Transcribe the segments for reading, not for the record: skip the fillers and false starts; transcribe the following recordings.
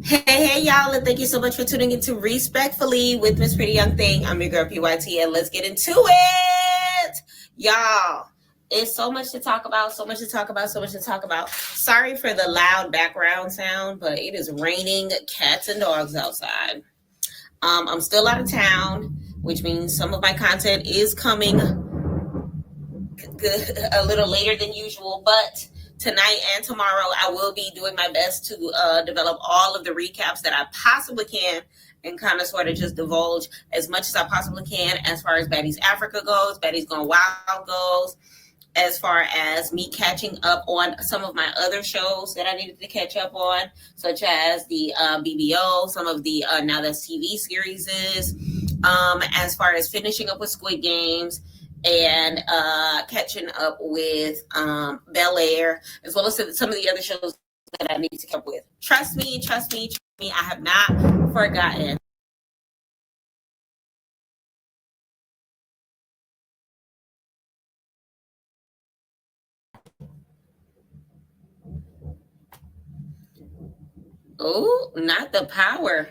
Hey, y'all, and thank you so much for tuning into Respectfully with Miss Pretty Young Thing. I'm your girl, PYT, and let's get into it. Y'all, it's so much to talk about, so much to talk about, so much to talk about. Sorry for the loud background sound, but it is raining cats and dogs outside. I'm still out of town, which means some of my content is coming a little later than usual, but tonight and tomorrow I will be doing my best to develop all of the recaps that I possibly can and kind of sort of just divulge as much as I possibly can as far as Baddies Africa goes, Baddies Gone Wild goes, as far as me catching up on some of my other shows that I needed to catch up on, such as the BBO, some of the Now That's TV series is, as far as finishing up with Squid Games, and catching up with Bel Air, as well as some of the other shows that I need to keep up with. Trust me, I have not forgotten. Oh, not the power.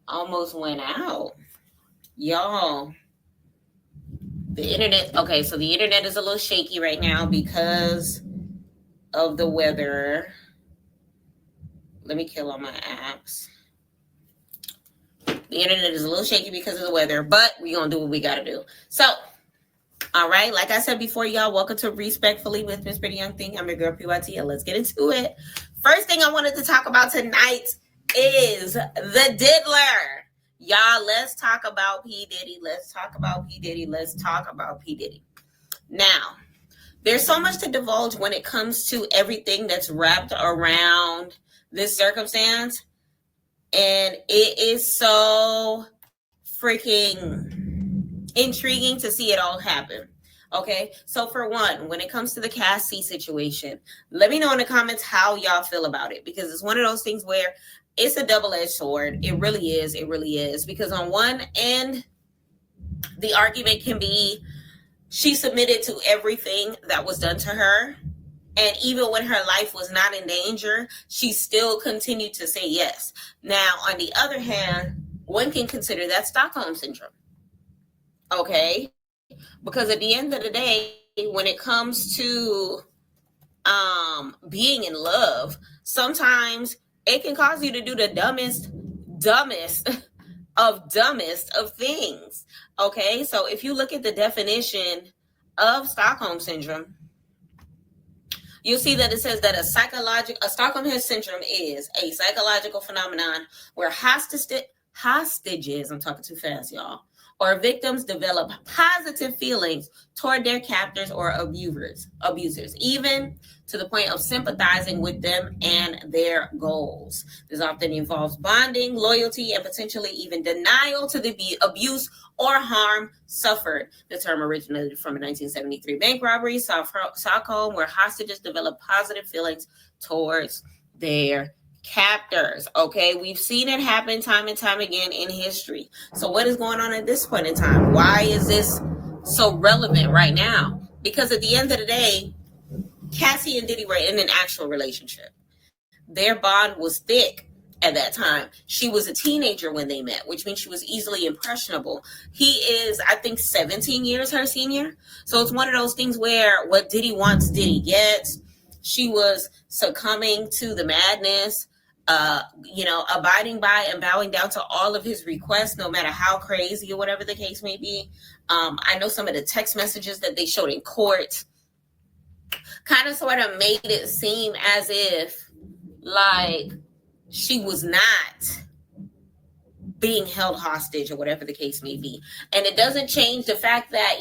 Almost went out. Y'all. The internet, okay, so the internet is a little shaky right now because of the weather. Let me kill all my apps. The internet is a little shaky because of the weather, but we're going to do what we got to do. So, all right, like I said before, y'all, welcome to Respectfully with Miss Pretty Young Thing. I'm your girl, PYT, and let's get into it. First thing I wanted to talk about tonight is the Diddler. Y'all, let's talk about P. Diddy. Let's talk about P. Diddy. Let's talk about P. Diddy. Now, there's so much to divulge when it comes to everything that's wrapped around this circumstance. And it is so freaking intriguing to see it all happen. Okay, so for one, when it comes to the Cassie situation, let me know in the comments how y'all feel about it, because it's one of those things where it's a double-edged sword. It really is. It really is. Because on one end, the argument can be she submitted to everything that was done to her. And even when her life was not in danger, she still continued to say yes. Now, on the other hand, one can consider that Stockholm syndrome. Okay? Because at the end of the day, when it comes to being in love, sometimes it can cause you to do the dumbest of things. Okay? So if you look at the definition of Stockholm syndrome, you'll see that it says that a Stockholm syndrome is a psychological phenomenon where hostages, I'm talking too fast, y'all, or victims develop positive feelings toward their captors or abusers, even to the point of sympathizing with them and their goals. This often involves bonding, loyalty, and potentially even denial to the abuse or harm suffered. The term originated from a 1973 bank robbery, Stockholm, where hostages develop positive feelings towards their captors. Okay, we've seen it happen time and time again in history. So what is going on at this point in time? Why is this so relevant right now? Because at the end of the day, Cassie and Diddy were in an actual relationship. Their bond was thick at that time. She was a teenager when they met, which means she was easily impressionable. He is, I think, 17 years her senior. So it's one of those things where what Diddy wants, Diddy gets. She was succumbing to the madness, abiding by and bowing down to all of his requests, no matter how crazy or whatever the case may be. I know some of the text messages that they showed in court kind of sort of made it seem as if like she was not being held hostage or whatever the case may be. And it doesn't change the fact that,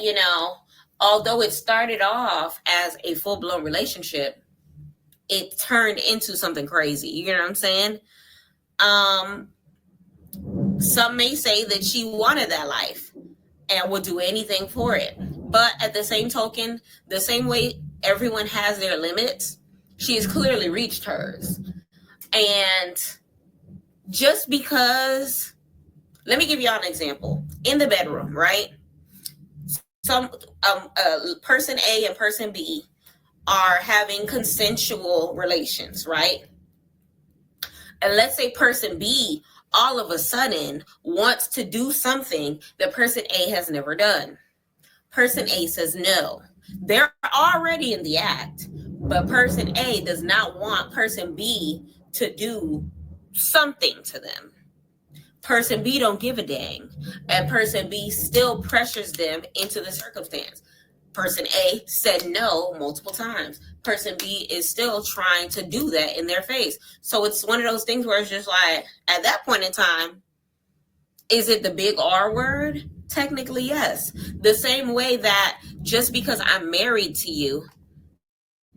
although it started off as a full-blown relationship, it turned into something crazy. You know what I'm saying? Some may say that she wanted that life and would do anything for it. But at the same token, the same way everyone has their limits, she has clearly reached hers. And just because, let me give y'all an example. In the bedroom, right? Some person A and person B are having consensual relations, right? And let's say person B all of a sudden wants to do something that person A has never done. Person A says no. They're already in the act, but person A does not want person B to do something to them. Person B don't give a dang, and person B still pressures them into the circumstance. Person A said no multiple times. Person B is still trying to do that in their face. So it's one of those things where it's just like, at that point in time, is it the big R word? Technically, yes. The same way that just because I'm married to you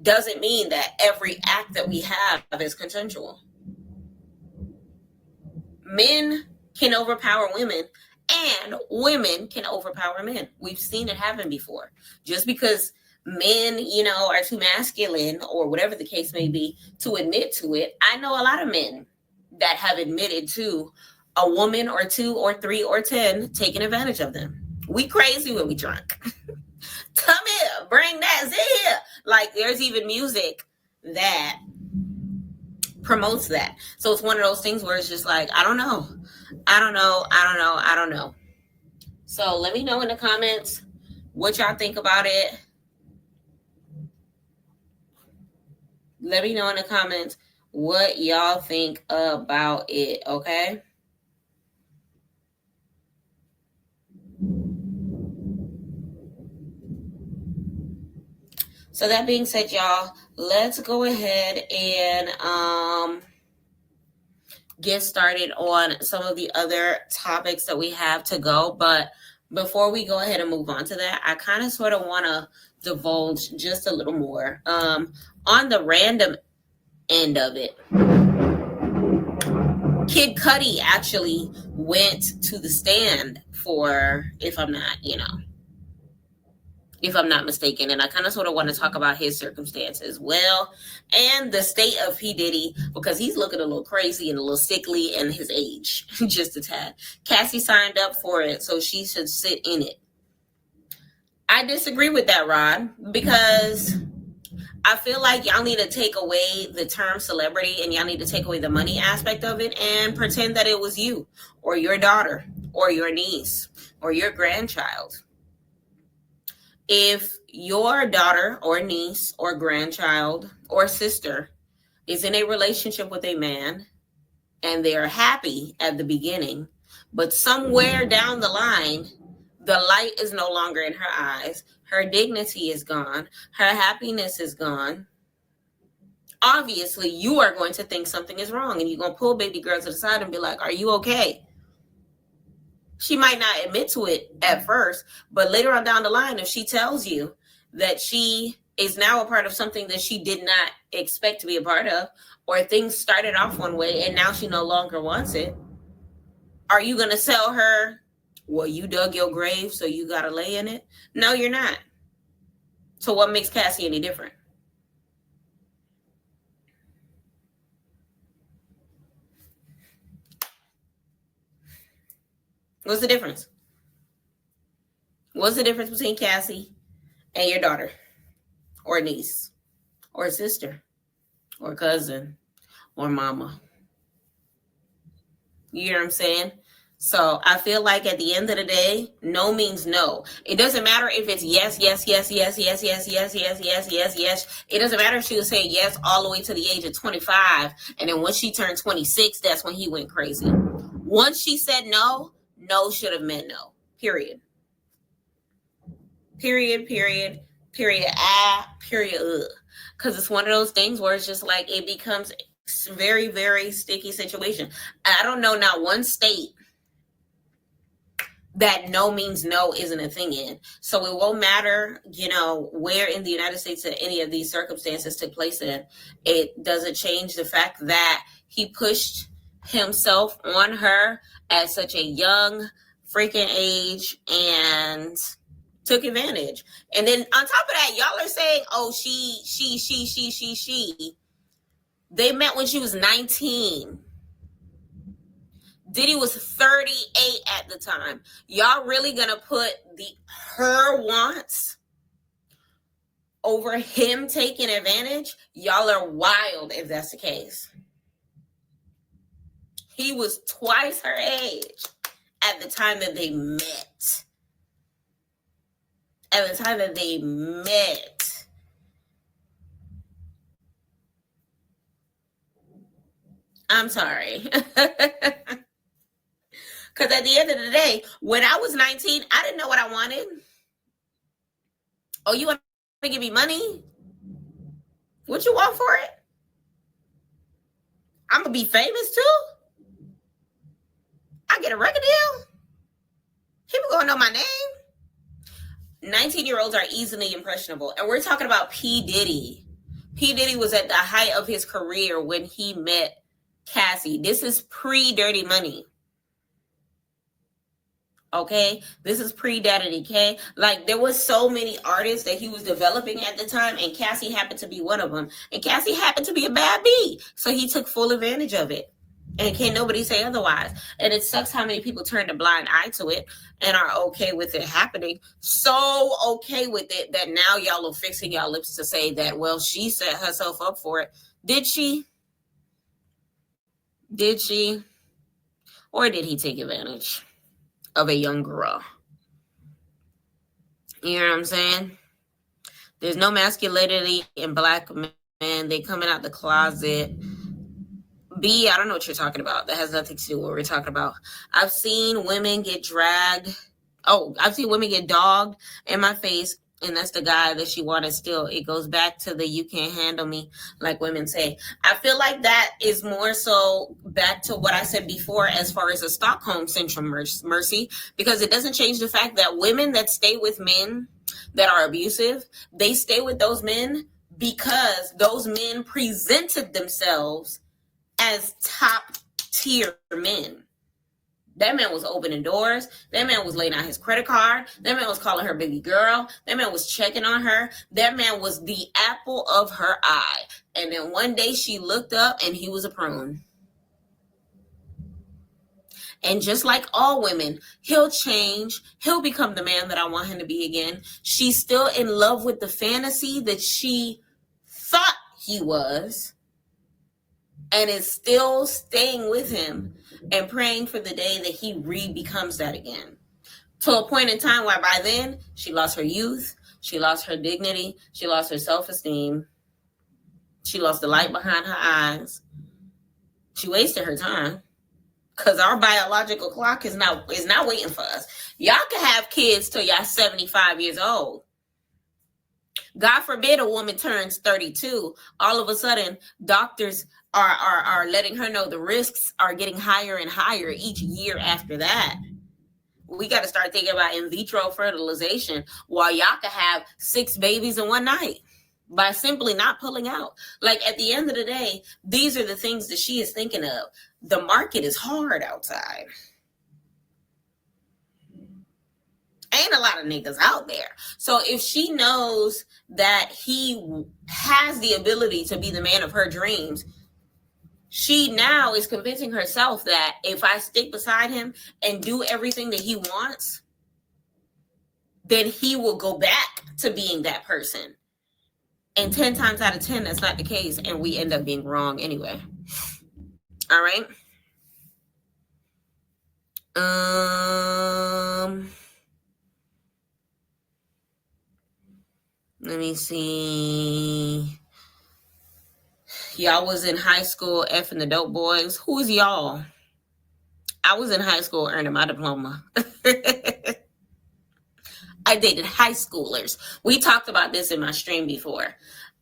doesn't mean that every act that we have is consensual. Men can overpower women and women can overpower men. We've seen it happen before. Just because men, are too masculine or whatever the case may be to admit to it, I know a lot of men that have admitted to a woman or two or three or 10 taking advantage of them. We crazy when we drunk. Come here, bring that here. Like there's even music that promotes that. So it's one of those things where it's just like, I don't know. So let me know in the comments what y'all think about it. Let me know in the comments what y'all think about it, okay? So that being said, y'all, let's go ahead and get started on some of the other topics that we have to go. But before we go ahead and move on to that, I kind of sort of want to divulge just a little more. On the random end of it, Kid Cudi actually went to the stand for, if I'm not mistaken, and I kind of sort of want to talk about his circumstance as well, and the state of P. Diddy, because he's looking a little crazy and a little sickly, and his age, just a tad. Cassie signed up for it, so she should sit in it. I disagree with that, Rod, because I feel like y'all need to take away the term celebrity and y'all need to take away the money aspect of it and pretend that it was you or your daughter or your niece or your grandchild. If your daughter or niece or grandchild or sister is in a relationship with a man and they are happy at the beginning, but somewhere down the line, the light is no longer in her eyes, her dignity is gone, her happiness is gone, obviously you are going to think something is wrong and you're going to pull baby girl to the side and be like, are you okay? She might not admit to it at first, but later on down the line, if she tells you that she is now a part of something that she did not expect to be a part of, or things started off one way and now she no longer wants it, are you going to tell her, well, you dug your grave, so you got to lay in it? No, you're not. So what makes Cassie any different? What's the difference? What's the difference between Cassie and your daughter or niece or sister or cousin or mama? You know what I'm saying? So I feel like at the end of the day, no means no. It doesn't matter if it's yes, yes, yes, yes, yes, yes, yes, yes, yes, yes, yes. It doesn't matter if she was saying yes all the way to the age of 25. And then once she turned 26, that's when he went crazy. Once she said no, no should have meant no. Period. Period, period, period, period. Because it's one of those things where it's just like it becomes a very, very sticky situation. I don't know not one state that no means no isn't a thing in. So it won't matter, where in the United States that any of these circumstances took place in. It doesn't change the fact that he pushed himself on her at such a young freaking age and took advantage. And then on top of that, y'all are saying, oh, she. They met when she was 19. Diddy was 38 at the time. Y'all really gonna put her wants over him taking advantage? Y'all are wild if that's the case. He was twice her age at the time that they met. At the time that they met. I'm sorry. Because at the end of the day, when I was 19, I didn't know what I wanted. Oh, you want to give me money? What you want for it? I'm going to be famous too? I get a record deal? People going to know my name? 19-year-olds are easily impressionable. And we're talking about P. Diddy. P. Diddy was at the height of his career when he met Cassie. This is pre-Dirty Money. Okay, this is pre-Daddy DK. Like, there was so many artists that he was developing at the time, and Cassie happened to be one of them. And Cassie happened to be a bad bee, so he took full advantage of it. And can't nobody say otherwise. And it sucks how many people turn a blind eye to it and are okay with it happening. So okay with it that now y'all are fixing y'all lips to say that, well, she set herself up for it. Did she? Did she? Or did he take advantage of a young girl? You know what I'm saying? There's no masculinity in black men. They coming out the closet. B, I don't know what you're talking about. That has nothing to do with what we're talking about. I've seen women get dragged. Oh, I've seen women get dogged in my face, and that's the guy that she wanted still. It goes back to the you can't handle me, like women say. I feel like that is more so back to what I said before as far as the Stockholm Syndrome, Mercy, because it doesn't change the fact that women that stay with men that are abusive, they stay with those men because those men presented themselves as top tier men. That man was opening doors. That man was laying out his credit card. That man was calling her baby girl. That man was checking on her. That man was the apple of her eye. And then one day she looked up and he was a prune. And just like all women, he'll change. He'll become the man that I want him to be again. She's still in love with the fantasy that she thought he was, and is still staying with him and praying for the day that he becomes that again. To a point in time where by then, she lost her youth, she lost her dignity, she lost her self-esteem, she lost the light behind her eyes. She wasted her time because our biological clock is not waiting for us. Y'all can have kids till y'all 75 years old. God forbid a woman turns 32. All of a sudden, doctors are letting her know the risks are getting higher and higher each year after that. We got to start thinking about in vitro fertilization while y'all can have 6 babies in one night by simply not pulling out. Like, at the end of the day, these are the things that she is thinking of. The market is hard outside. Ain't a lot of niggas out there. So if she knows that he has the ability to be the man of her dreams, she now is convincing herself that if I stick beside him and do everything that he wants, then he will go back to being that person. And 10 times out of 10, that's not the case. And we end up being wrong anyway. All right. Let me see. Y'all was in high school effing the dope boys. Who is y'all? I was in high school earning my diploma. I dated high schoolers. We talked about this in my stream before.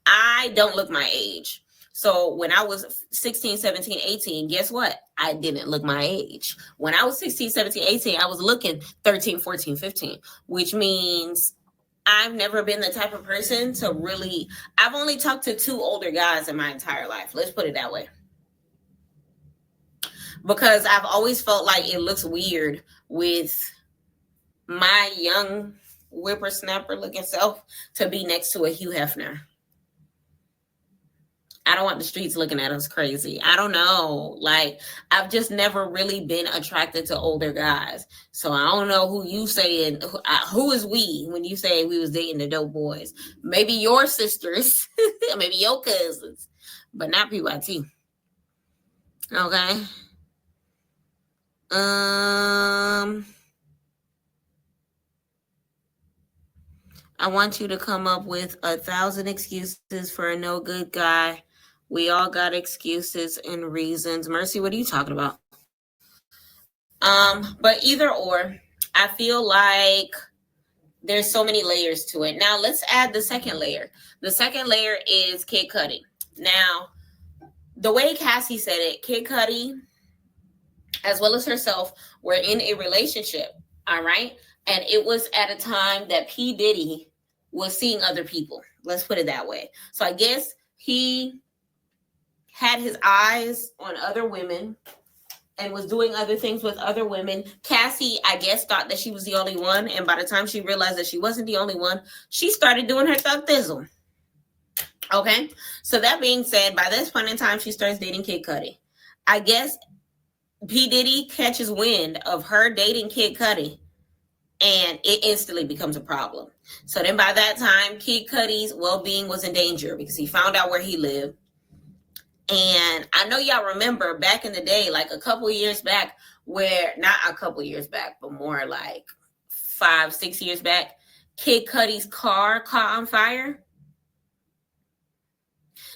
I don't look my age. So when I was 16, 17, 18, guess what? I didn't look my age. When I was 16, 17, 18, I was looking 13, 14, 15, which means I've never been the type of person to really, I've only talked to 2 older guys in my entire life. Let's put it that way. Because I've always felt like it looks weird with my young whippersnapper looking self to be next to a Hugh Hefner. I don't want the streets looking at us crazy. I don't know. Like, I've just never really been attracted to older guys. So I don't know who you saying, who is we when you say we was dating the dope boys. Maybe your sisters, maybe your cousins, but not PYT. Okay? I want you to come up with 1,000 excuses for a no good guy. We all got excuses and reasons. Mercy, what are you talking about? But either or, I feel like there's so many layers to it. Now let's add the second layer. The second layer is Kid Cudi. Now, the way Cassie said it, Kid Cudi, as well as herself, were in a relationship. All right. And it was at a time that P. Diddy was seeing other people. Let's put it that way. So I guess he had his eyes on other women and was doing other things with other women. Cassie, I guess, thought that she was the only one. And by the time she realized that she wasn't the only one, she started doing her thug thizzle. Okay. So that being said, by this point in time, she starts dating Kid Cudi. I guess P. Diddy catches wind of her dating Kid Cudi, and it instantly becomes a problem. So then by that time, Kid Cudi's well-being was in danger because he found out where he lived. And I know y'all remember back in the day, like a couple years back, where not a couple years back, but more like 5-6 years back, Kid Cudi's car caught on fire.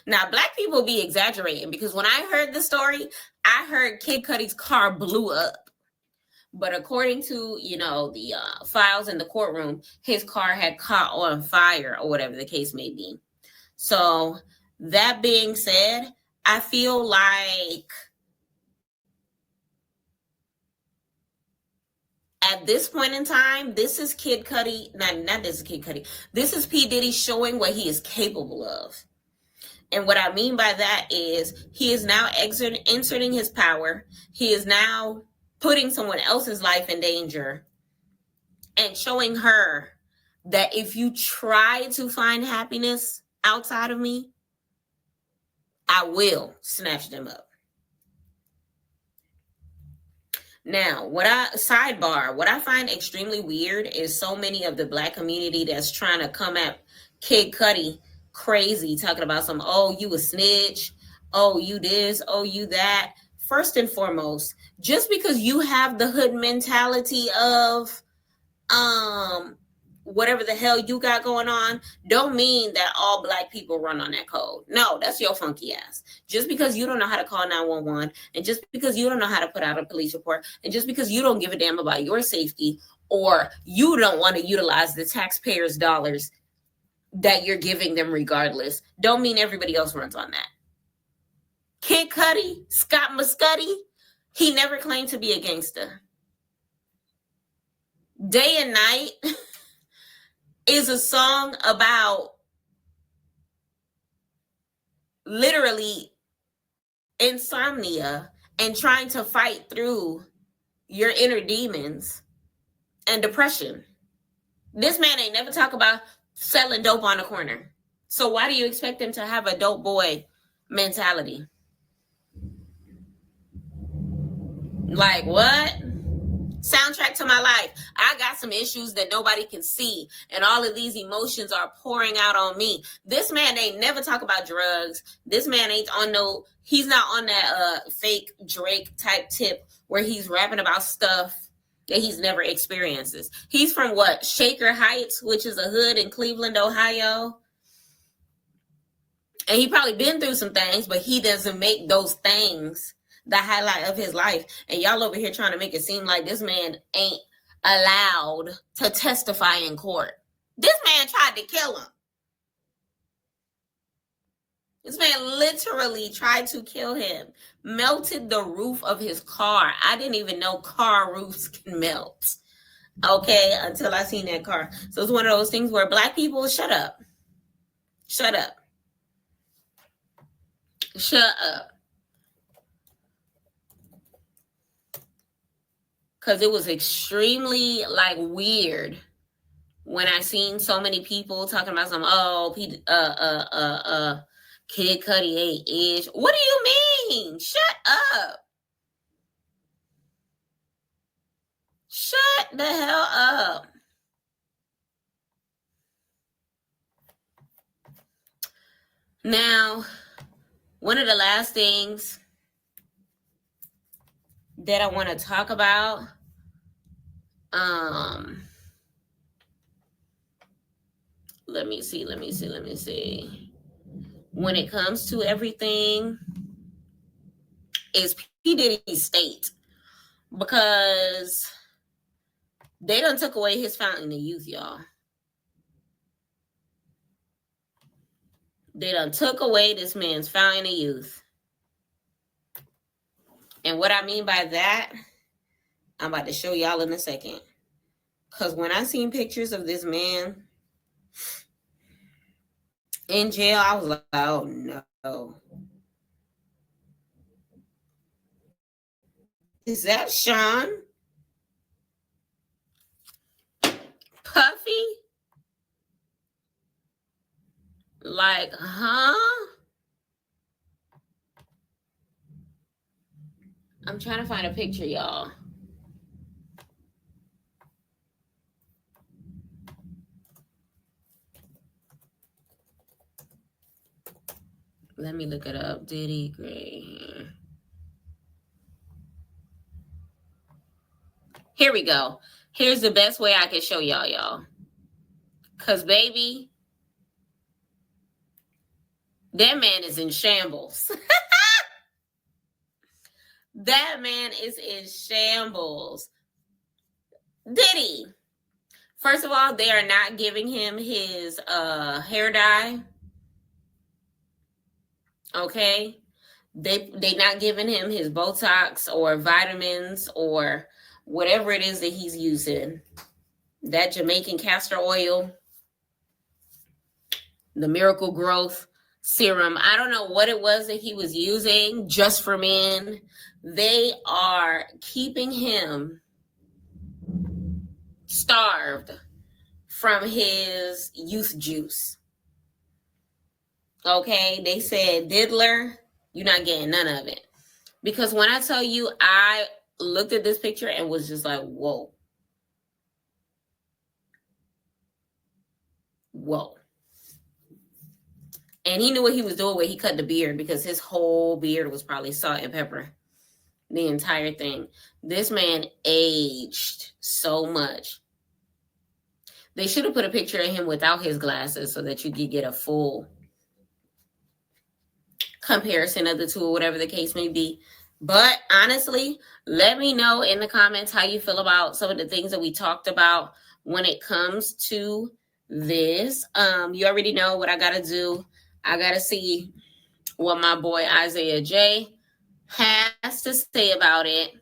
Now, Black people be exaggerating because when I heard the story, I heard Kid Cudi's car blew up. But according to, the files in the courtroom, his car had caught on fire or whatever the case may be. So that being said, I feel like at this point in time, this is Kid Cudi. Not this is Kid Cudi. This is P. Diddy showing what he is capable of. And what I mean by that is he is now inserting his power. He is now putting someone else's life in danger and showing her that if you try to find happiness outside of me, I will snatch them up. Now, what I find extremely weird is so many of the Black community that's trying to come at Kid Cudi crazy, talking about some, oh, you a snitch, oh, you this, oh, you that. First and foremost, just because you have the hood mentality of whatever the hell you got going on, don't mean that all Black people run on that code. No, that's your funky ass. Just because you don't know how to call 911, and just because you don't know how to put out a police report, and just because you don't give a damn about your safety, or you don't want to utilize the taxpayers' dollars that you're giving them regardless, don't mean everybody else runs on that. Kid Cudi, Scott Muscudi, he never claimed to be a gangster. Day and Night is a song about literally insomnia and trying to fight through your inner demons and depression. This man ain't never talk about selling dope on the corner. So why do you expect him to have a dope boy mentality? Like what? Soundtrack to my life. I got some issues that nobody can see, and all of these emotions are pouring out on me. This man ain't never talk about drugs. This man ain't on he's not on that fake Drake type tip where he's rapping about stuff that he's never experiences. He's from what? Shaker Heights, which is a hood in Cleveland, Ohio. And he probably been through some things, but he doesn't make those things the highlight of his life. And y'all over here trying to make it seem like this man ain't allowed to testify in court. This man tried to kill him. This man literally tried to kill him. Melted the roof of his car. I didn't even know car roofs can melt. Okay, until I seen that car. So it's one of those things where Black people, shut up. Shut up. Shut up. Because it was extremely weird when I seen so many people talking about some, Kid Cudi ain't ish. What do you mean? Shut up. Shut the hell up. Now, one of the last things that I want to talk about. Let me see. When it comes to everything, is P. Diddy's state. Because they done took away his fountain of youth, y'all. They done took away this man's fountain of youth. And what I mean by that, I'm about to show y'all in a second. Because when I seen pictures of this man in jail, I was like, oh no. Is that Sean? Puffy? Like, huh? I'm trying to find a picture, y'all. Let me look it up. Diddy Gray. Here we go. Here's the best way I can show y'all. Because, baby, that man is in shambles. That man is in shambles. Diddy. First of all, they are not giving him his hair dye. Okay? They not giving him his Botox or vitamins or whatever it is that he's using. That Jamaican castor oil, the Miracle Growth serum. I don't know what it was that he was using just for men. They are keeping him starved from his youth juice. Okay, they said, Diddler, you're not getting none of it. Because when I tell you, I looked at this picture and was just like, whoa. Whoa. And he knew what he was doing when he cut the beard, because his whole beard was probably salt and pepper. The entire thing. This man aged so much. They should have put a picture of him without his glasses so that you could get a full comparison of the two, or whatever the case may be. But honestly, let me know in the comments how you feel about some of the things that we talked about when it comes to this. You already know what I gotta do. I gotta see what my boy Isaiah J has to say about it.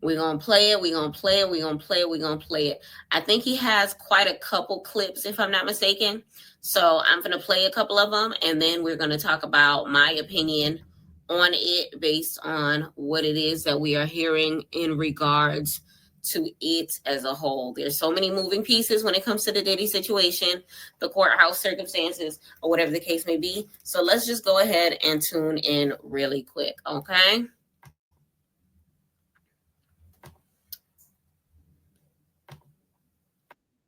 We're gonna play it. I think he has quite a couple clips, if I'm not mistaken. So I'm gonna play a couple of them, and then we're gonna talk about my opinion on it based on what it is that we are hearing in regards to it as a whole. There's so many moving pieces when it comes to the Diddy situation, the courthouse circumstances, or whatever the case may be. So let's just go ahead and tune in really quick, okay?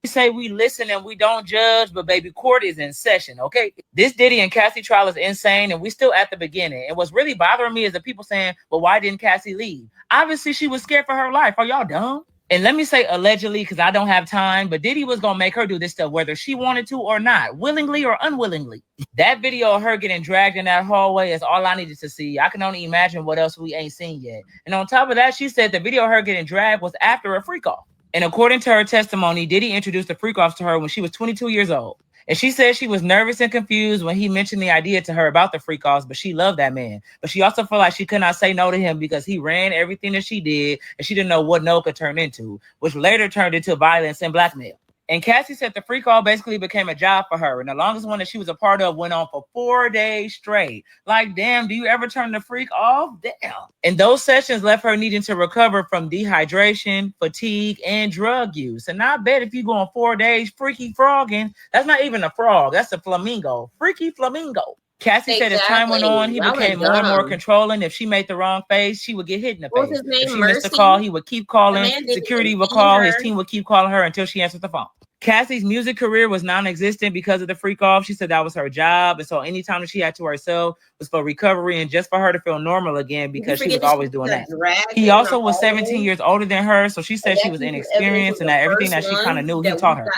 We say we listen and we don't judge, but baby, court is in session, okay? This Diddy and Cassie trial is insane, and we still at the beginning. And what's really bothering me is the people saying, well, why didn't Cassie leave? Obviously, she was scared for her life. Are y'all dumb? And let me say allegedly, because I don't have time, but Diddy was going to make her do this stuff, whether she wanted to or not, willingly or unwillingly. That video of her getting dragged in that hallway is all I needed to see. I can only imagine what else we ain't seen yet. And on top of that, she said the video of her getting dragged was after a freak off. And according to her testimony, Diddy introduced the freak offs to her when she was 22 years old. And she said she was nervous and confused when he mentioned the idea to her about the freak offs, but she loved that man. But she also felt like she could not say no to him because he ran everything that she did, and she didn't know what no could turn into, which later turned into violence and blackmail. And Cassie said the freak off basically became a job for her. And the longest one that she was a part of went on for 4 days straight. Like, damn, do you ever turn the freak off? Damn. And those sessions left her needing to recover from dehydration, fatigue, and drug use. And I bet if you go on 4 days freaky frogging, that's not even a frog. That's a flamingo. Freaky flamingo. Cassie said as time went on, he became more and more controlling. If she made the wrong face, she would get hit in the face. If she missed a call, he would keep calling. Security would call. His team would keep calling her until she answered the phone. Cassie's music career was non-existent because of the freak off. She said that was her job. And so anytime that she had to herself was for recovery and just for her to feel normal again because she was always doing that. He also was 17 years older than her. So she said she was inexperienced and that everything that she kind of knew, he taught her.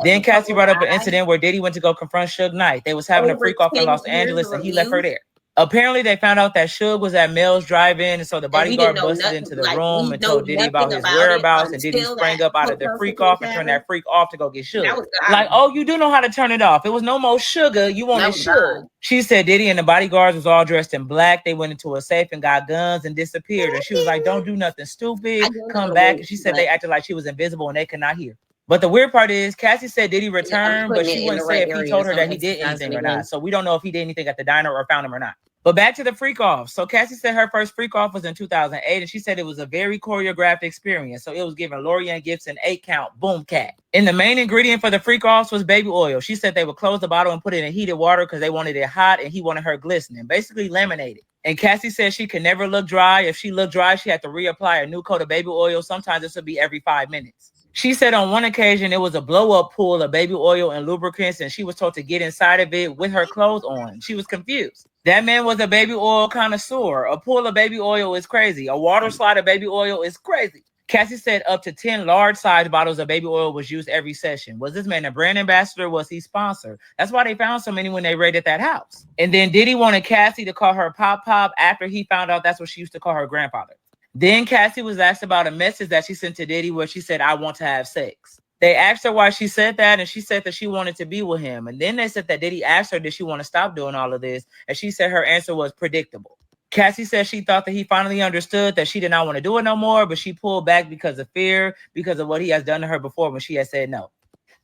Then Cassie brought up an incident where Diddy went to go confront Suge Knight. They was having a freak off in Los Angeles and he left her there. Apparently, they found out that Suge was at Mel's Drive-In, and so the bodyguard busted into the room and told Diddy about his whereabouts, and Diddy sprang up out of the freak off and turned that freak off to go get Suge. Like, oh, you do know how to turn it off. It was no more sugar. You wanted Suge. She said Diddy and the bodyguards was all dressed in black. They went into a safe and got guns and disappeared. And she was like, don't do nothing stupid. Come back. And she said they acted like she was invisible and they could not hear. But the weird part is, Cassie said Diddy returned, but she wouldn't say if he told her that he did anything or not. So we don't know if he did anything at the diner or found him or not. But back to the freak off. So Cassie said her first freak off was in 2008, and she said it was a very choreographed experience. So it was giving Lorianne Gibson 8 count, boom cat. And the main ingredient for the freak offs was baby oil. She said they would close the bottle and put it in heated water because they wanted it hot, and he wanted her glistening, basically laminated. And Cassie said she could never look dry. If she looked dry, she had to reapply a new coat of baby oil. Sometimes this would be every 5 minutes. She said on one occasion, it was a blow-up pool of baby oil and lubricants, and she was told to get inside of it with her clothes on. She was confused. That man was a baby oil connoisseur. A pool of baby oil is crazy. A water slide of baby oil is crazy. Cassie said up to 10 large-sized bottles of baby oil was used every session. Was this man a brand ambassador? Was he sponsored? That's why they found so many when they raided that house. And then Diddy wanted Cassie to call her Pop Pop after he found out that's what she used to call her grandfather. Then Cassie was asked about a message that she sent to Diddy where she said, I want to have sex. They asked her why she said that, and she said that she wanted to be with him. And then they said that Diddy asked her, did she want to stop doing all of this? And she said her answer was predictable. Cassie said she thought that he finally understood that she did not want to do it no more, but she pulled back because of fear, because of what he has done to her before when she had said no.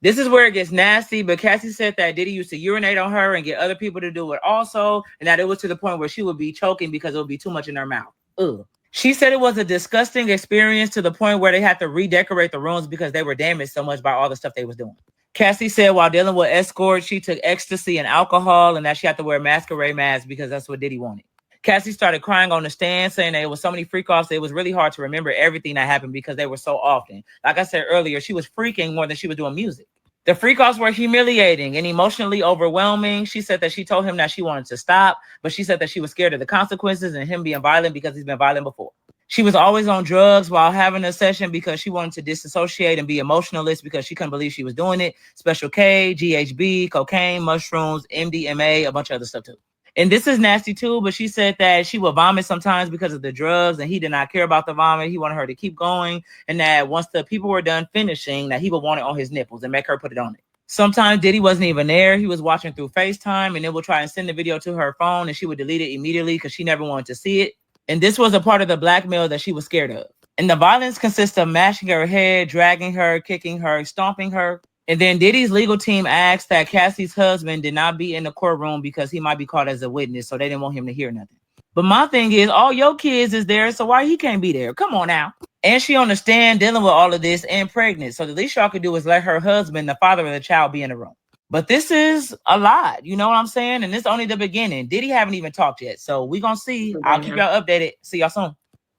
This is where it gets nasty, but Cassie said that Diddy used to urinate on her and get other people to do it also, and that it was to the point where she would be choking because it would be too much in her mouth. Ugh. She said it was a disgusting experience to the point where they had to redecorate the rooms because they were damaged so much by all the stuff they was doing. Cassie said while dealing with escorts, she took ecstasy and alcohol and that she had to wear a masquerade mask because that's what Diddy wanted. Cassie started crying on the stand, saying that it was so many freak offs. It was really hard to remember everything that happened because they were so often. Like I said earlier, she was freaking more than she was doing music. The freak offs were humiliating and emotionally overwhelming. She said that she told him that she wanted to stop, but she said that she was scared of the consequences and him being violent because he's been violent before. She was always on drugs while having a session because she wanted to disassociate and be emotionalist because she couldn't believe she was doing it. Special K, GHB, cocaine, mushrooms, MDMA, a bunch of other stuff too. And this is nasty too, but she said that she would vomit sometimes because of the drugs and he did not care about the vomit. He wanted her to keep going. And that once the people were done finishing, that he would want it on his nipples and make her put it on it. Sometimes Diddy wasn't even there. He was watching through FaceTime and then would try and send the video to her phone and she would delete it immediately because she never wanted to see it. And this was a part of the blackmail that she was scared of. And the violence consists of mashing her head, dragging her, kicking her, stomping her. And then Diddy's legal team asked that Cassie's husband did not be in the courtroom because he might be called as a witness, so they didn't want him to hear nothing. But my thing is, all your kids is there, so why he can't be there? Come on now. And she on the stand dealing with all of this and pregnant. So the least y'all could do is let her husband, the father of the child, be in the room. But this is a lot, you know what I'm saying? And this is only the beginning. Diddy haven't even talked yet, so we're going to see. I'll keep y'all updated. See y'all soon.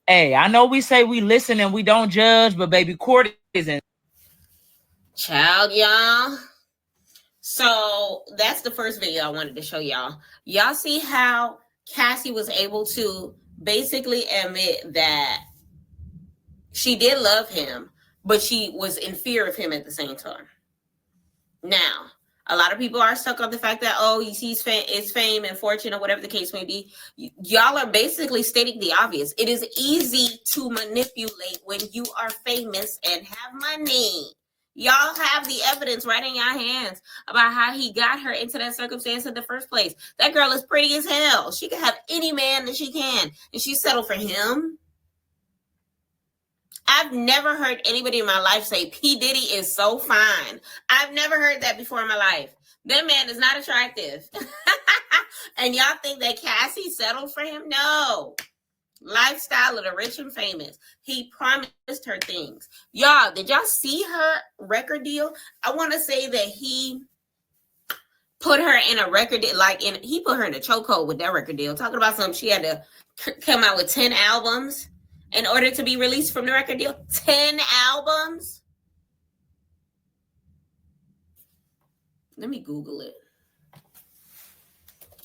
Hey, I know we say we listen and we don't judge, but baby, court is in. Child, y'all. So that's the first video I wanted to show y'all. Y'all see how Cassie was able to basically admit that she did love him, but she was in fear of him at the same time. Now, a lot of people are stuck on the fact that, oh, it's fame and fortune or whatever the case may be. Y'all are basically stating the obvious. It is easy to manipulate when you are famous and have money. Y'all have the evidence right in your hands about how he got her into that circumstance in the first place. That girl is pretty as hell. She can have any man that she can, and she settled for him. I've never heard anybody in my life say P. Diddy is so fine. I've never heard that before in my life. That man is not attractive. And y'all think that Cassie settled for him? No. Lifestyle of the rich and famous. He promised her things. Y'all, did y'all see her record deal? I want to say that he put her in a record deal, he put her in a chokehold with that record deal. Talking about something, she had to come out with 10 albums in order to be released from the record deal. 10 albums? Let me Google it.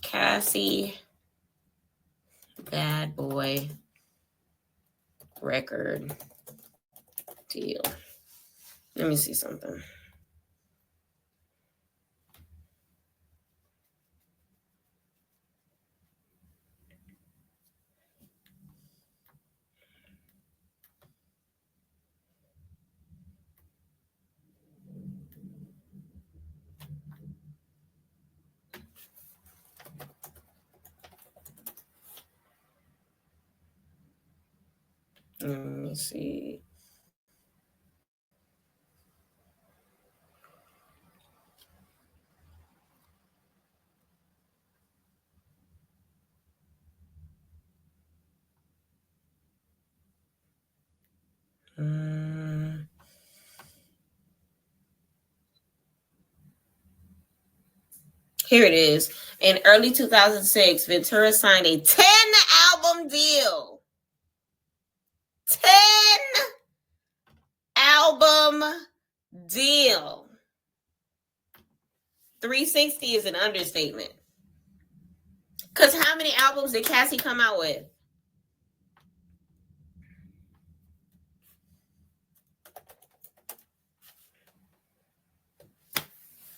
Cassie Bad Boy record deal. Let me see something. Let me see. Here it is. In early 2006, Ventura signed a 10-album deal. 10-album deal. 360 is an understatement. Because how many albums did Cassie come out with?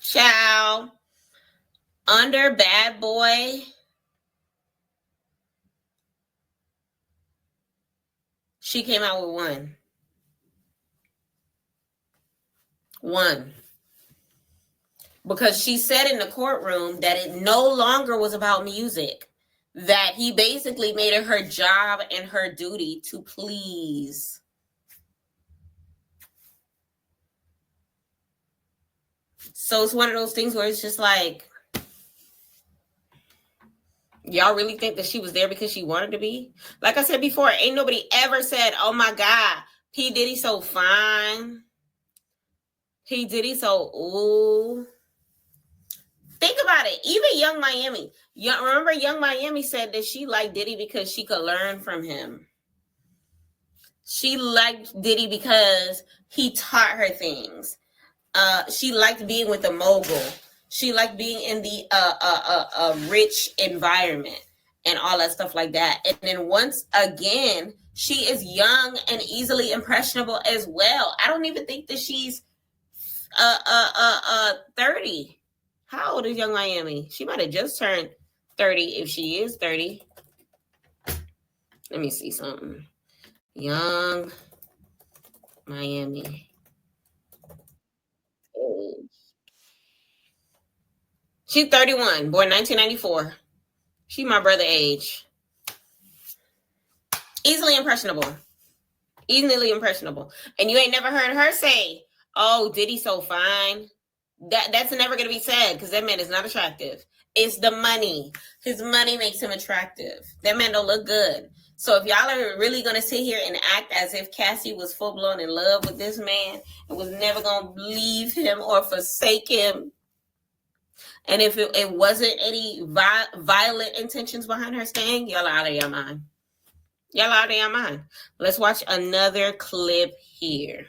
Ciao. Under Bad Boy, she came out with one. One. Because she said in the courtroom that it no longer was about music. That he basically made it her job and her duty to please. So it's one of those things where it's just like, y'all really think that she was there because she wanted to be? Like I said before, ain't nobody ever said, oh my God, P. Diddy so fine. P. Diddy so, ooh. Think about it. Even Young Miami. Remember Young Miami said that she liked Diddy because she could learn from him. She liked Diddy because he taught her things. She liked being with a mogul. She liked being in the rich environment and all that stuff like that. And then once again, she is young and easily impressionable as well. I don't even think that she's 30. How old is Young Miami? She might have just turned 30 if she is 30. Let me see something. Young Miami. She's 31, born 1994. She my brother age. Easily impressionable. Easily impressionable. And you ain't never heard her say, oh, Diddy so fine. That's never going to be said because that man is not attractive. It's the money. His money makes him attractive. That man don't look good. So if y'all are really going to sit here and act as if Cassie was full-blown in love with this man and was never going to leave him or forsake him, and if it wasn't any violent intentions behind her staying, y'all out of your mind. Y'all out of your mind. Let's watch another clip here.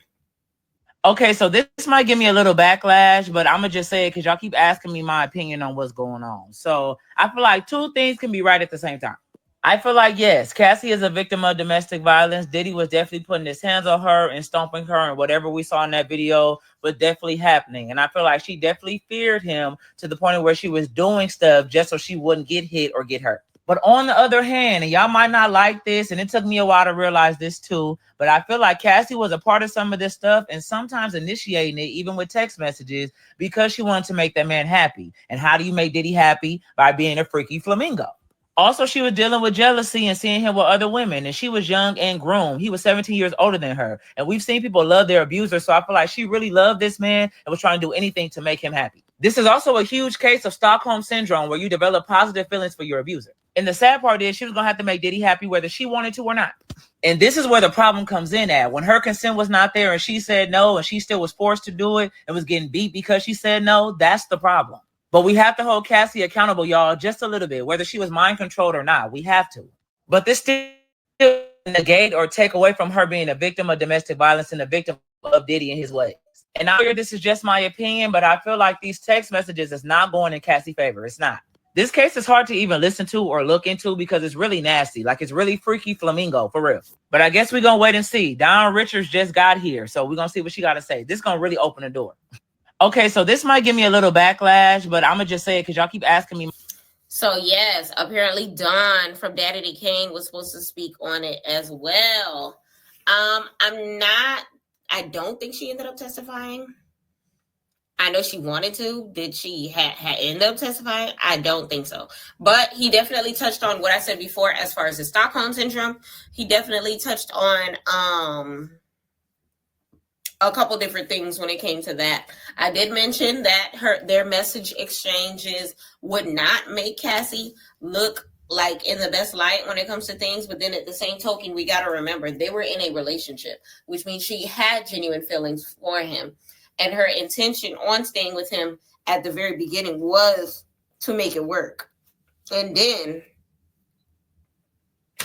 Okay, so this might give me a little backlash, but I'm going to just say it because y'all keep asking me my opinion on what's going on. So I feel like two things can be right at the same time. I feel like, yes, Cassie is a victim of domestic violence. Diddy was definitely putting his hands on her and stomping her, and whatever we saw in that video was definitely happening. And I feel like she definitely feared him to the point where she was doing stuff just so she wouldn't get hit or get hurt. But on the other hand, and y'all might not like this, and it took me a while to realize this too, but I feel like Cassie was a part of some of this stuff and sometimes initiating it, even with text messages, because she wanted to make that man happy. And how do you make Diddy happy? By being a freaky flamingo. Also, she was dealing with jealousy and seeing him with other women, and she was young and groomed. He was 17 years older than her, and we've seen people love their abusers, so I feel like she really loved this man and was trying to do anything to make him happy. This is also a huge case of Stockholm Syndrome, where you develop positive feelings for your abuser. And the sad part is she was going to have to make Diddy happy whether she wanted to or not. And this is where the problem comes in at. When her consent was not there and she said no, and she still was forced to do it and was getting beat because she said no, that's the problem. But we have to hold Cassie accountable, y'all, just a little bit, whether she was mind controlled or not. We have to. But this still negate or take away from her being a victim of domestic violence and a victim of Diddy and his ways. And I hear this is just my opinion, but I feel like these text messages is not going in Cassie's favor. It's not. This case is hard to even listen to or look into because it's really nasty. Like, it's really freaky flamingo, for real. But I guess we're going to wait and see. Don Richards just got here, so we're going to see what she got to say. This is going to really open the door. Okay, so this might give me a little backlash, but I'm going to just say it because y'all keep asking me. So, yes, apparently Dawn from Daddy Kane was supposed to speak on it as well. I don't think she ended up testifying. I know she wanted to. Did she end up testifying? I don't think so. But he definitely touched on what I said before as far as the Stockholm Syndrome. He definitely touched on a couple different things when it came to that. I did mention that their message exchanges would not make Cassie look like in the best light when it comes to things, but then at the same token, we got to remember they were in a relationship, which means she had genuine feelings for him, and her intention on staying with him at the very beginning was to make it work. And then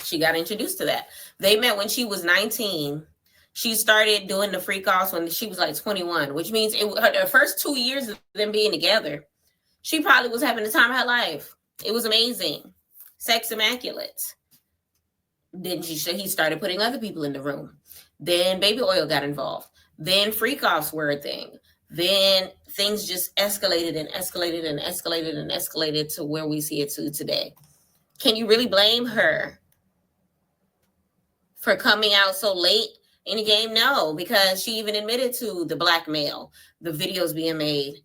she got introduced to that. They met when she was 19. She started doing the freak offs when she was like 21, which means her first 2 years of them being together, she probably was having the time of her life. It was amazing. Sex immaculate. Then he started putting other people in the room. Then baby oil got involved. Then freak offs were a thing. Then things just escalated and escalated and escalated and escalated to where we see it to today. Can you really blame her for coming out so late in the game? No, because she even admitted to the blackmail, the videos being made,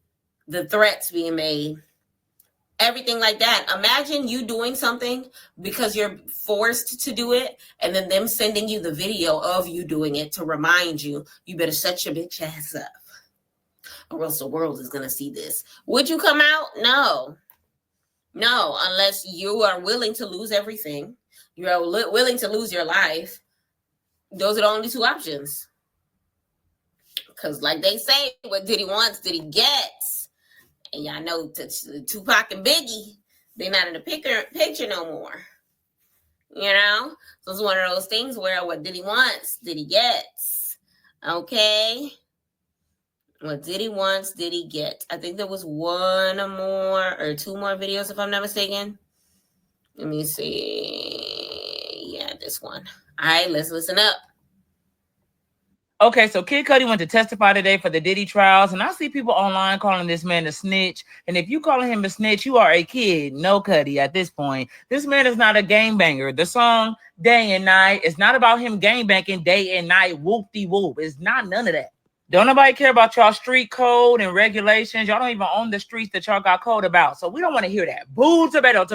the threats being made, everything like that. Imagine you doing something because you're forced to do it, and then them sending you the video of you doing it to remind you, you better shut your bitch ass up, or else the world is going to see this. Would you come out? No, unless you are willing to lose everything. You're willing to lose your life. Those are the only two options. Because like they say, what Diddy wants, Diddy gets. And y'all know Tupac and Biggie, they're not in the picture no more. You know? So it's one of those things where what Diddy wants, Diddy gets. Okay? What Diddy wants, Diddy gets. I think there was one more or two more videos, if I'm not mistaken. Let me see. Yeah, this one. All right, let's listen up. Okay, so Kid Cudi went to testify today for the Diddy trials, and I see people online calling this man a snitch. And if you calling him a snitch, you are a kid. No, Cudi, at this point. This man is not a gangbanger. The song Day and Night is not about him gangbanging day and night, whoop-de-whoop. It's not none of that. Don't nobody care about y'all street code and regulations. Y'all don't even own the streets that y'all got code about. So we don't want to hear that. Boo, tomato.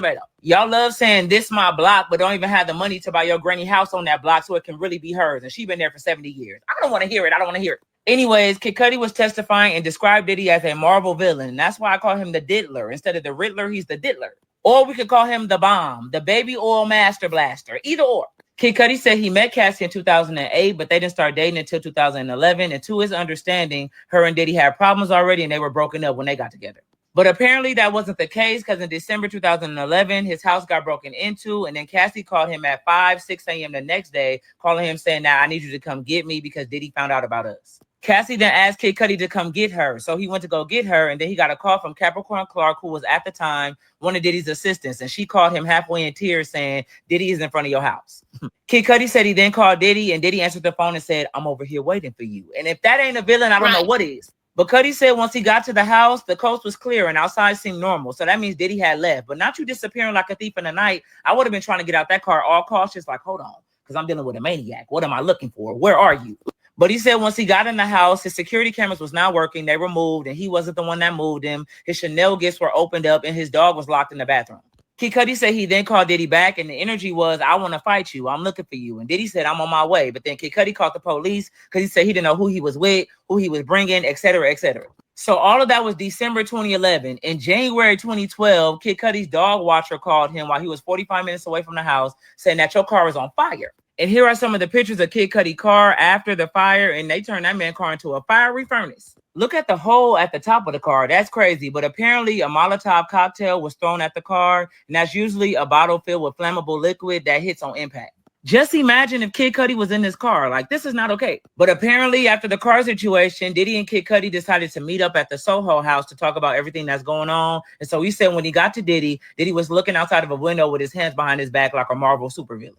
Y'all love saying this my block, but don't even have the money to buy your granny house on that block so it can really be hers. And she been there for 70 years. I don't want to hear it. Anyways, Kid Cudi was testifying and described Diddy as a Marvel villain. And that's why I call him the Diddler. Instead of the Riddler, he's the Diddler. Or we could call him the Bomb, the baby oil master blaster. Either or. Kid Cudi said he met Cassie in 2008, but they didn't start dating until 2011. And to his understanding, her and Diddy had problems already and they were broken up when they got together. But apparently that wasn't the case because in December 2011, his house got broken into. And then Cassie called him at 6 a.m. the next day, calling him saying, "Now I need you to come get me because Diddy found out about us." Cassie then asked Kid Cudi to come get her. So he went to go get her. And then he got a call from Capricorn Clark, who was at the time one of Diddy's assistants. And she called him halfway in tears saying, "Diddy is in front of your house." Kid Cudi said he then called Diddy, and Diddy answered the phone and said, "I'm over here waiting for you." And if that ain't a villain, I don't know what is. But Cudi said once he got to the house, the coast was clear and outside seemed normal. So that means Diddy had left. But not you disappearing like a thief in the night. I would have been trying to get out that car all cautious, like, hold on, because I'm dealing with a maniac. What am I looking for? Where are you? But he said once he got in the house, his security cameras was not working. They were moved, and he wasn't the one that moved him. His Chanel gifts were opened up, and his dog was locked in the bathroom. Kid Cudi said he then called Diddy back, and the energy was, "I want to fight you. I'm looking for you." And Diddy said, "I'm on my way." But then Kid Cudi called the police because he said he didn't know who he was with, who he was bringing, et cetera, et cetera. So all of that was December 2011. In January 2012, Kid Cudi's dog watcher called him while he was 45 minutes away from the house, saying that your car was on fire. And here are some of the pictures of Kid Cudi's car after the fire, and they turned that man's car into a fiery furnace. Look at the hole at the top of the car. That's crazy. But apparently a Molotov cocktail was thrown at the car, and that's usually a bottle filled with flammable liquid that hits on impact. Just imagine if Kid Cudi was in this car. Like, this is not okay. But apparently, after the car situation, Diddy and Kid Cudi decided to meet up at the Soho house to talk about everything that's going on. And so he said when he got to Diddy, Diddy was looking outside of a window with his hands behind his back like a Marvel supervillain.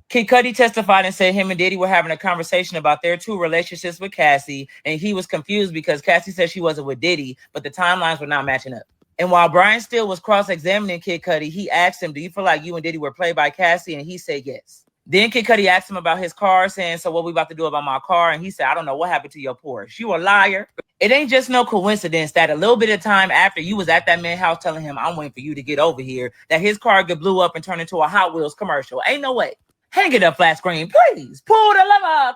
Kid Cudi testified and said him and Diddy were having a conversation about their two relationships with Cassie, and he was confused because Cassie said she wasn't with Diddy, but the timelines were not matching up. And while Brian Steele was cross-examining Kid Cudi, he asked him, do you feel like you and Diddy were played by Cassie? And he said yes. Then Kid Cudi asked him about his car, saying, so what we about to do about my car? And he said, I don't know what happened to your Porsche. You a liar. It ain't just no coincidence that a little bit of time after you was at that man's house telling him, I'm waiting for you to get over here, that his car get blew up and turned into a Hot Wheels commercial. Ain't no way. Hang it up, flat screen, please. Pull the lever.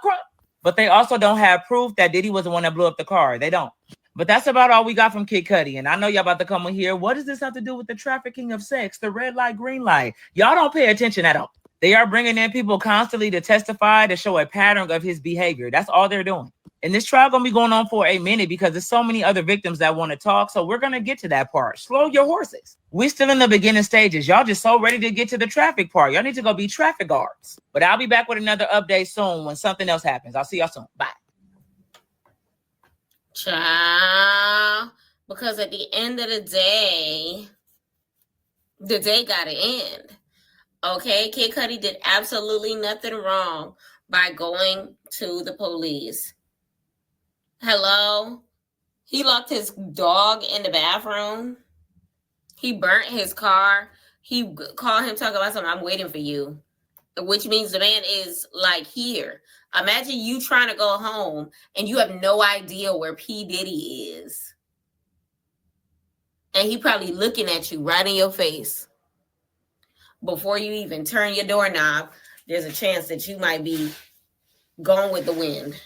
But they also don't have proof that Diddy was the one that blew up the car. They don't. But that's about all we got from Kid Cudi. And I know y'all about to come in here. What does this have to do with the trafficking of sex, the red light, green light? Y'all don't pay attention at all. They are bringing in people constantly to testify to show a pattern of his behavior. That's all they're doing. And this trial going to be going on for a minute because there's so many other victims that want to talk. So we're going to get to that part. Slow your horses. We're still in the beginning stages. Y'all just so ready to get to the traffic part. Y'all need to go be traffic guards. But I'll be back with another update soon when something else happens. I'll see y'all soon. Bye. Child, because at the end of the day got to end. Okay, Kid Cudi did absolutely nothing wrong by going to the police. Hello? He locked his dog in the bathroom. He burnt his car. He called him talking about something, I'm waiting for you, which means the man is like here. Imagine you trying to go home and you have no idea where P. Diddy is. And he probably looking at you right in your face. Before you even turn your doorknob, there's a chance that you might be gone with the wind.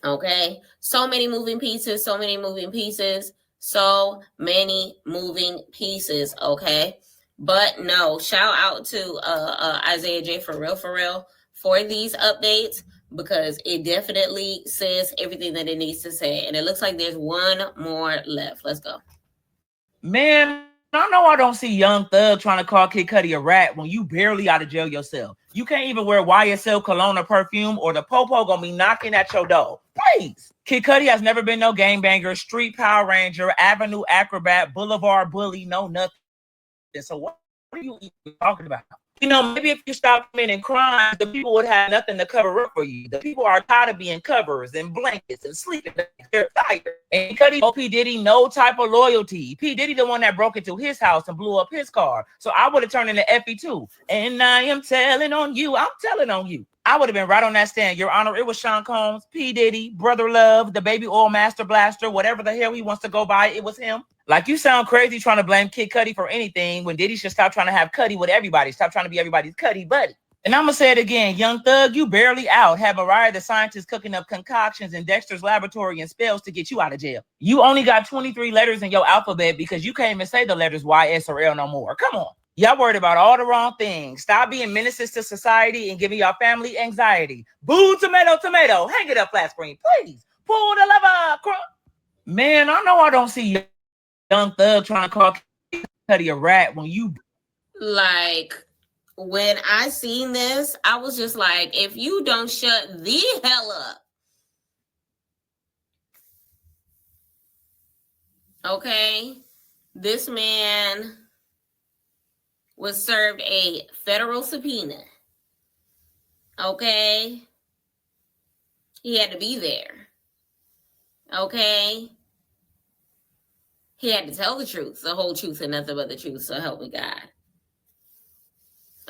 Okay? So many moving pieces, okay? But no, shout out to Isaiah J for real for these updates, because it definitely says everything that it needs to say. And it looks like there's one more left. Let's go. Man, I know I don't see Young Thug trying to call Kid Cudi a rat when you barely out of jail yourself. You can't even wear YSL cologne or perfume, or the popo gonna be knocking at your door. Please. Kid Cudi has never been no gangbanger, street Power Ranger, avenue acrobat, boulevard bully, no nothing. So what are you even talking about? You know, maybe if you stop committing crimes, the people would have nothing to cover up for you. The people are tired of being covers and blankets and sleeping. They're tired. And Cudi owe P. Diddy no type of loyalty. P. Diddy the one that broke into his house and blew up his car. So I would have turned into Effie too. And I am telling on you. I'm telling on you. I would have been right on that stand. Your Honor, it was Sean Combs, P. Diddy, Brother Love, the baby oil master blaster, whatever the hell he wants to go by. It was him. Like, you sound crazy trying to blame Kid Cudi for anything when Diddy should stop trying to have Cudi with everybody. Stop trying to be everybody's Cudi buddy. And I'm going to say it again. Young Thug, you barely out. Have Mariah the scientist cooking up concoctions in Dexter's laboratory and spells to get you out of jail. You only got 23 letters in your alphabet because you can't even say the letters Y, S, or L no more. Come on. Y'all worried about all the wrong things. Stop being menaces to society and giving y'all family anxiety. Boo, tomato, tomato. Hang it up, flat screen, please. Pull the lever. Man, I know I don't see Young Thug trying to call Cudi a rat when you... Like, when I seen this, I was just like, if you don't shut the hell up. Okay? This man was served a federal subpoena. Okay? He had to be there. Okay? He had to tell the truth, the whole truth, and nothing but the truth, so help me God.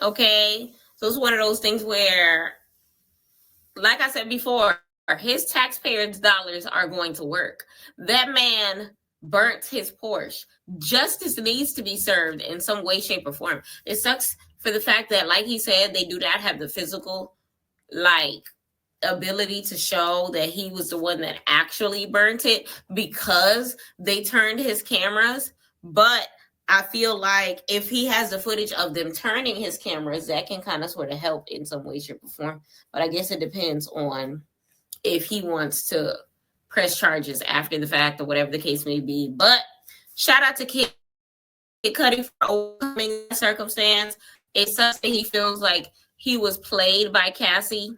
Okay? So it's one of those things where, like I said before, his taxpayers' dollars are going to work. That man burnt his Porsche. Justice needs to be served in some way, shape, or form. It sucks for the fact that, like he said, they do not have the physical, ability to show that he was the one that actually burnt it because they turned his cameras. But I feel like if he has the footage of them turning his cameras, that can kind of sort of help in some way, shape, or form. But I guess it depends on if he wants to press charges after the fact or whatever the case may be. But shout out to Kid Cudi for overcoming that circumstance. It sucks that he feels like he was played by Cassie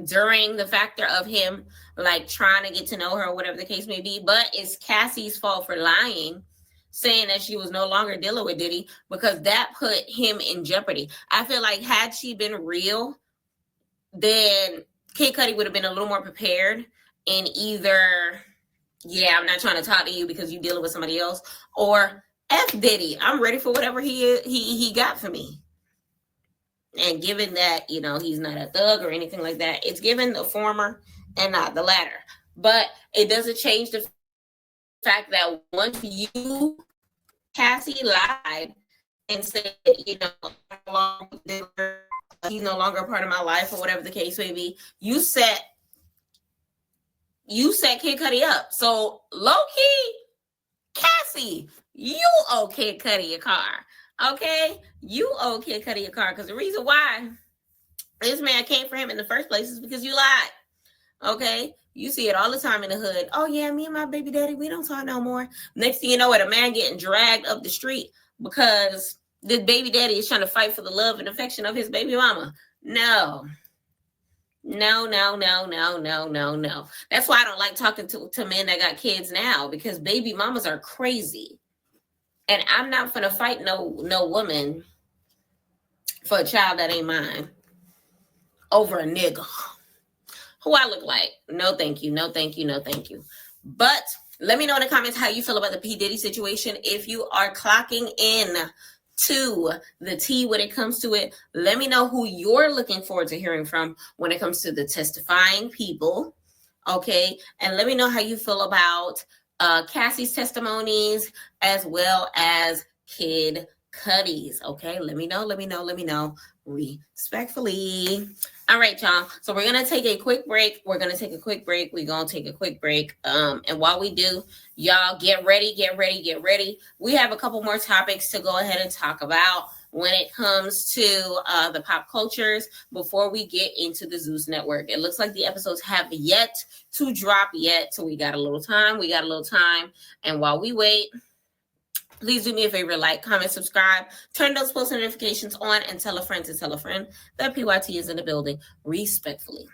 during the factor of him like trying to get to know her or whatever the case may be. But it's Cassie's fault for lying, saying that she was no longer dealing with Diddy, because that put him in jeopardy. I feel like had she been real, then Kid Cudi would have been a little more prepared in either, yeah, I'm not trying to talk to you because you're dealing with somebody else, or F Diddy, I'm ready for whatever he got for me. And given that, you know, he's not a thug or anything like that, it's given the former and not the latter. But it doesn't change the fact that once you, Cassie, lied and said, you know, he's no longer a part of my life or whatever the case may be, you set Kid Cudi up. So low key, Cassie, you owe Kid Cudi a car. Okay, you owe Kid Cudi a car, because the reason why this man came for him in the first place is because you lied. Okay, you see it all the time in the hood. Oh yeah, me and my baby daddy, we don't talk no more. Next thing you know, it, a man getting dragged up the street because the baby daddy is trying to fight for the love and affection of his baby mama. No. That's why I don't like talking to men that got kids now, because baby mamas are crazy. And I'm not gonna fight no woman for a child that ain't mine over a nigga who I look like. No, thank you. No, thank you. No, thank you. But let me know in the comments how you feel about the P. Diddy situation. If you are clocking in to the T when it comes to it, let me know who you're looking forward to hearing from when it comes to the testifying people. Okay. And let me know how you feel about Cassie's testimonies as well as Kid Cudi's. Okay, let me know respectfully. All right, y'all, so we're gonna take a quick break. And while we do, y'all get ready. We have a couple more topics to go ahead and talk about when it comes to the pop cultures before we get into the Zeus Network. It looks like the episodes have yet to drop yet, so we got a little time. And while we wait, please do me a favor, like, comment, subscribe, turn those post notifications on, and tell a friend that PYT is in the building, respectfully.